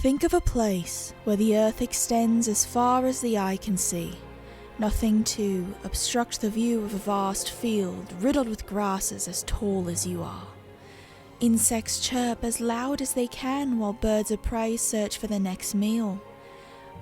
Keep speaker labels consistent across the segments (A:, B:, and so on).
A: Think of a place where the earth extends as far as the eye can see. Nothing to obstruct the view of a vast field riddled with grasses as tall as you are. Insects chirp as loud as they can while birds of prey search for their next meal.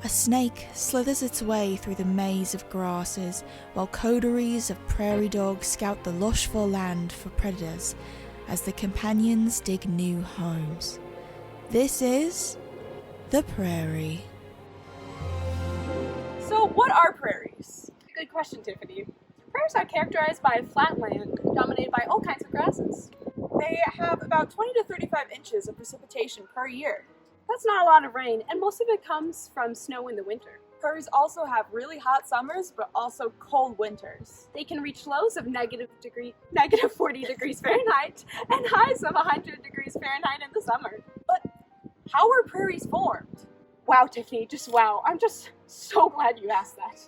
A: A snake slithers its way through the maze of grasses while coteries of prairie dogs scout the lush foreland for predators as the companions dig new homes. This is the prairie.
B: So what are prairies? Good question, Tiffany. Prairies are characterized by flat land dominated by all kinds of grasses.
C: They have about 20 to 35 inches of precipitation per year.
B: That's not a lot of rain, and most of it comes from snow in the winter.
C: Prairies also have really hot summers, but also cold winters.
B: They can reach lows of negative 40 degrees Fahrenheit and highs of 100 degrees Fahrenheit in the summer.
C: But how were prairies formed?
B: Wow, Tiffany, just wow. I'm just so glad you asked that.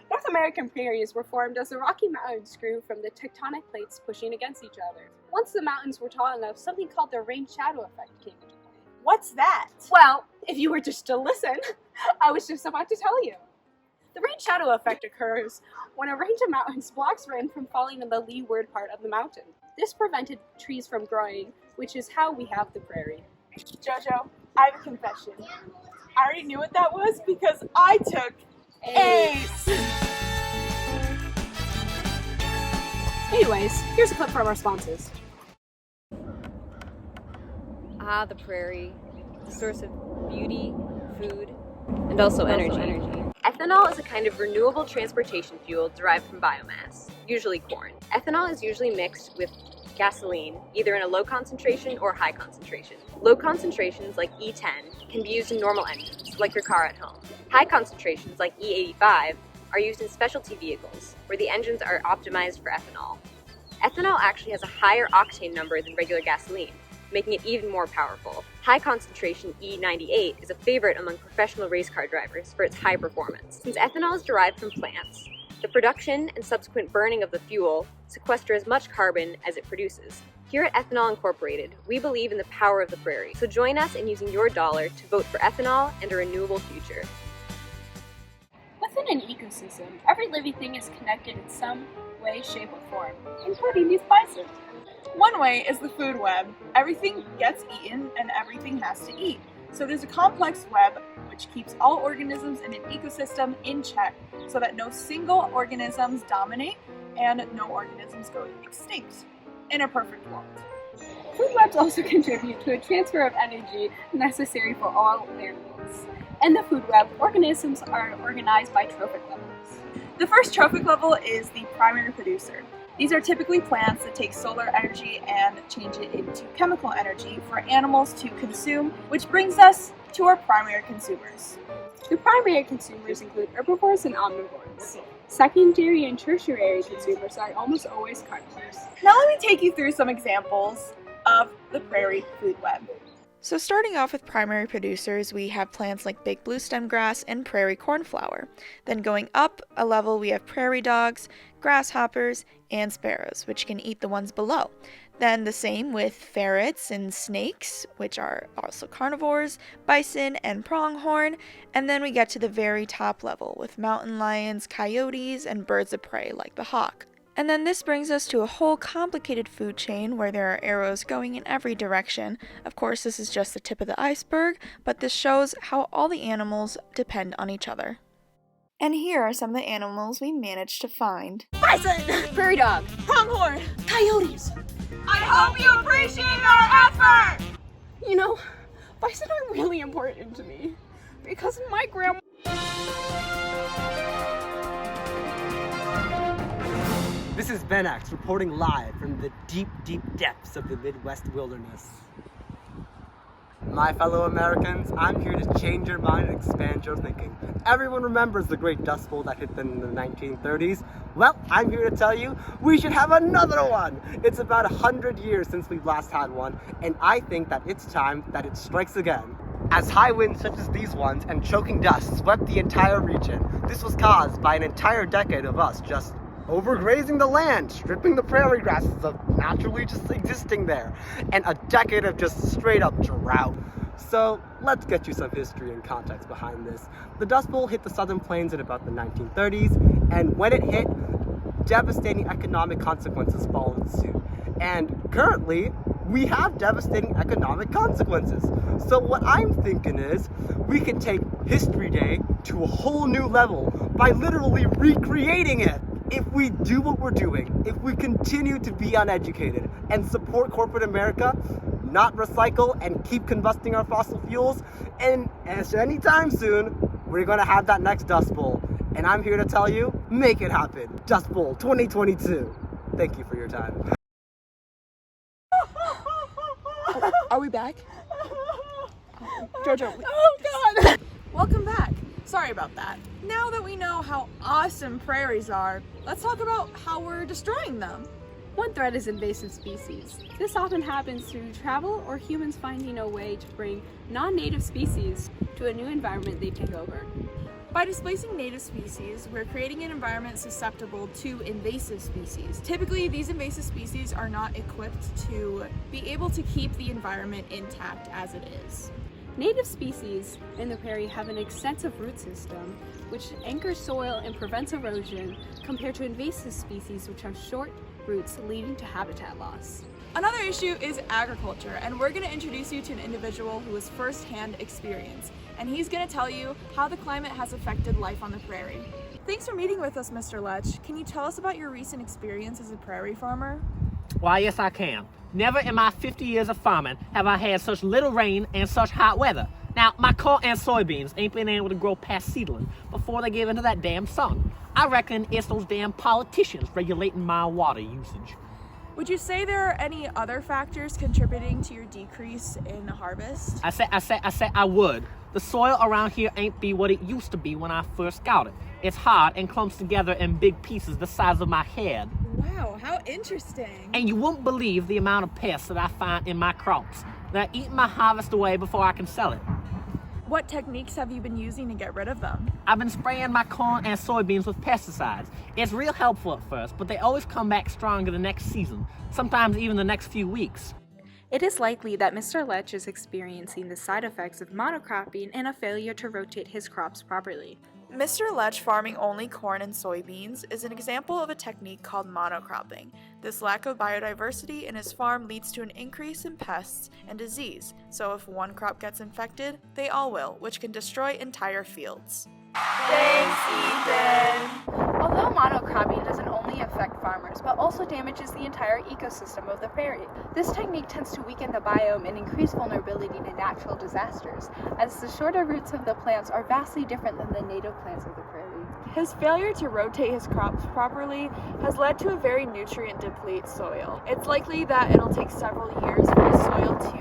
B: North American prairies were formed as the Rocky Mountains grew from the tectonic plates pushing against each other. Once the mountains were tall enough, something called the rain shadow effect came into play.
C: What's that?
B: Well, if you were just to listen, I was just about to tell you. The rain shadow effect occurs when a range of mountains blocks rain from falling in the leeward part of the mountain. This prevented trees from growing, which is how we have the prairie.
C: Jojo, I have a confession. I already knew what that was because I took ACE.
B: Anyways, here's a clip from our sponsors.
D: Ah, the prairie, the source of beauty, food, and also energy. Ethanol is a kind of renewable transportation fuel derived from biomass, usually corn. Ethanol is usually mixed with gasoline, either in a low concentration or high concentration. Low concentrations like E10 can be used in normal engines, like your car at home. High concentrations like E85 are used in specialty vehicles, where the engines are optimized for ethanol. Ethanol actually has a higher octane number than regular gasoline, making it even more powerful. High concentration E98 is a favorite among professional race car drivers for its high performance. Since ethanol is derived from plants, the production and subsequent burning of the fuel sequester as much carbon as it produces. Here at Ethanol Incorporated, we believe in the power of the prairie, so join us in using your dollar to vote for ethanol and a renewable future.
B: Within an ecosystem, every living thing is connected in some way, shape, or form, including these bison.
C: One way is the food web. Everything gets eaten and everything has to eat. So there's a complex web which keeps all organisms in an ecosystem in check so that no single organisms dominate and no organisms go extinct in a perfect world.
B: Food webs also contribute to a transfer of energy necessary for all animals. In the food web, organisms are organized by trophic levels.
C: The first trophic level is the primary producer. These are typically plants that take solar energy and change it into chemical energy for animals to consume, which brings us to our primary consumers.
B: The primary consumers include herbivores and omnivores. Secondary and tertiary consumers are almost always carnivores.
C: Now let me take you through some examples of the prairie food web.
A: So starting off with primary producers, we have plants like big blue stem grass and prairie cornflower. Then going up a level, we have prairie dogs, grasshoppers, and sparrows, which can eat the ones below. Then the same with ferrets and snakes, which are also carnivores, bison and pronghorn, and then we get to the very top level with mountain lions, coyotes, and birds of prey like the hawk. And then this brings us to a whole complicated food chain where there are arrows going in every direction. Of course, this is just the tip of the iceberg, but this shows how all the animals depend on each other. And here are some of the animals we managed to find.
B: Bison! Prairie dog!
C: Pronghorn!
B: Coyotes!
C: I hope you appreciate our effort!
B: You know, bison are really important to me because my grandma.
E: This is Benax reporting live from the deep, deep depths of the Midwest wilderness. My fellow Americans, I'm here to change your mind and expand your thinking. Everyone remembers the great Dust Bowl that hit them in the 1930s. Well, I'm here to tell you, we should have another one! It's about 100 years since we've last had one, and I think that it's time that it strikes again. As high winds such as these ones and choking dust swept the entire region, this was caused by an entire decade of us just overgrazing the land, stripping the prairie grasses of naturally just existing there, and a decade of just straight up drought. So let's get you some history and context behind this. The Dust Bowl hit the southern plains in about the 1930s, and when it hit, devastating economic consequences followed suit. And currently, we have devastating economic consequences. So what I'm thinking is, we can take History Day to a whole new level by literally recreating it. If we do what we're doing, if we continue to be uneducated and support corporate America, not recycle and keep combusting our fossil fuels, and anytime soon, we're gonna have that next Dust Bowl. And I'm here to tell you, make it happen. Dust Bowl 2022. Thank you for your time.
A: Are we back? Jojo.
C: Oh God! Welcome back. Sorry about that. Now that we know how awesome prairies are, let's talk about how we're destroying them.
B: One threat is invasive species. This often happens through travel or humans finding a way to bring non-native species to a new environment they take over.
C: By displacing native species, we're creating an environment susceptible to invasive species. Typically, these invasive species are not equipped to be able to keep the environment intact as it is.
B: Native species in the prairie have an extensive root system, which anchors soil and prevents erosion, compared to invasive species which have short roots leading to habitat loss.
C: Another issue is agriculture, and we're going to introduce you to an individual who has first-hand experience, and he's going to tell you how the climate has affected life on the prairie. Thanks for meeting with us, Mr. Lech. Can you tell us about your recent experience as a prairie farmer?
F: Why, yes, I can. Never in my 50 years of farming have I had such little rain and such hot weather. Now, my corn and soybeans ain't been able to grow past seedling before they give into that damn sun. I reckon it's those damn politicians regulating my water usage.
C: Would you say there are any other factors contributing to your decrease in harvest?
F: I said I would. The soil around here ain't be what it used to be when I first got it. It's hard and clumps together in big pieces the size of my head.
C: Wow, how interesting.
F: And you won't believe the amount of pests that I find in my crops. They're eating my harvest away before I can sell it.
C: What techniques have you been using to get rid of them?
F: I've been spraying my corn and soybeans with pesticides. It's real helpful at first, but they always come back stronger the next season, sometimes even the next few weeks.
B: It is likely that Mr. Lech is experiencing the side effects of monocropping and a failure to rotate his crops properly.
A: Mr. Lech farming only corn and soybeans is an example of a technique called monocropping. This lack of biodiversity in his farm leads to an increase in pests and disease, so if one crop gets infected, they all will, which can destroy entire fields.
C: Thanks, Ethan.
B: Although monocropping doesn't only affect farmers, but also damages the entire ecosystem of the prairie, this technique tends to weaken the biome and increase vulnerability to natural disasters, as the shorter roots of the plants are vastly different than the native plants of the prairie.
C: His failure to rotate his crops properly has led to a very nutrient-depleted soil. It's likely that it'll take several years for the soil to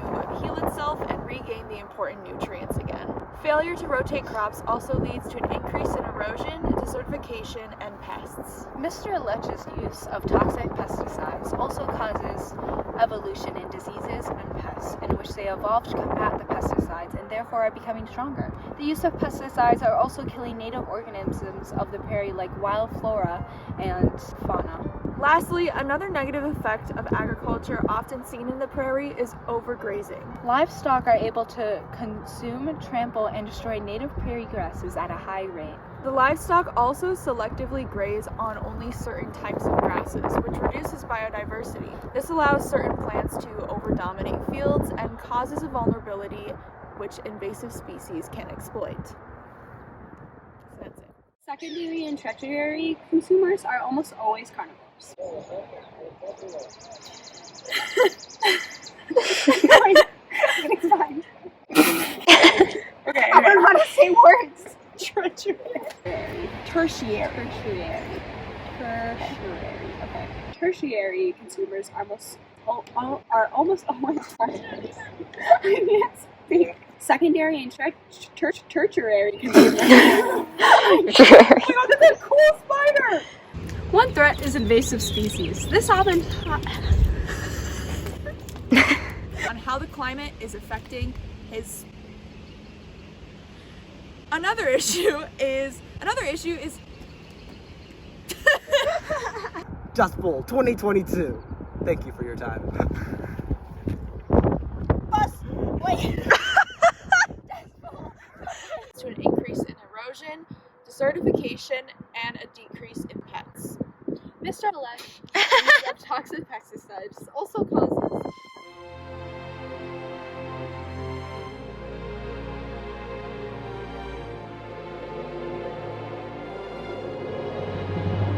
C: heal itself and regain the important nutrients again. Failure to rotate crops also leads to an increase in erosion, desertification, and pests.
B: Mr. Lech's use of toxic pesticides also causes evolution in diseases and pests, in which they evolve to combat the pesticides and therefore are becoming stronger. The use of pesticides are also killing native organisms of the prairie like wild flora and fauna.
C: Lastly, another negative effect of agriculture often seen in the prairie is overgrazing.
B: Livestock are able to consume, trample, and destroy native prairie grasses at a high rate.
C: The livestock also selectively graze on only certain types of grasses, which reduces biodiversity. This allows certain plants to overdominate fields and causes a vulnerability which invasive species can exploit. So that's it.
B: Secondary and tertiary consumers are almost always carnivores. It's fine.
C: Okay.
B: I don't know how to say words.
C: Tertiary.
B: Okay. Tertiary consumers are almost always farmers. I can't speak. Secondary and tertiary consumers.
C: Oh my god, that's a cool spider!
B: One threat is invasive species. This often
C: on how the climate is affecting his. Another issue is
E: Dust Bowl 2022. Thank you for your time.
C: Wait. desertification, and a decrease in pets.
B: Mr. Elect, use of toxic pesticides also causes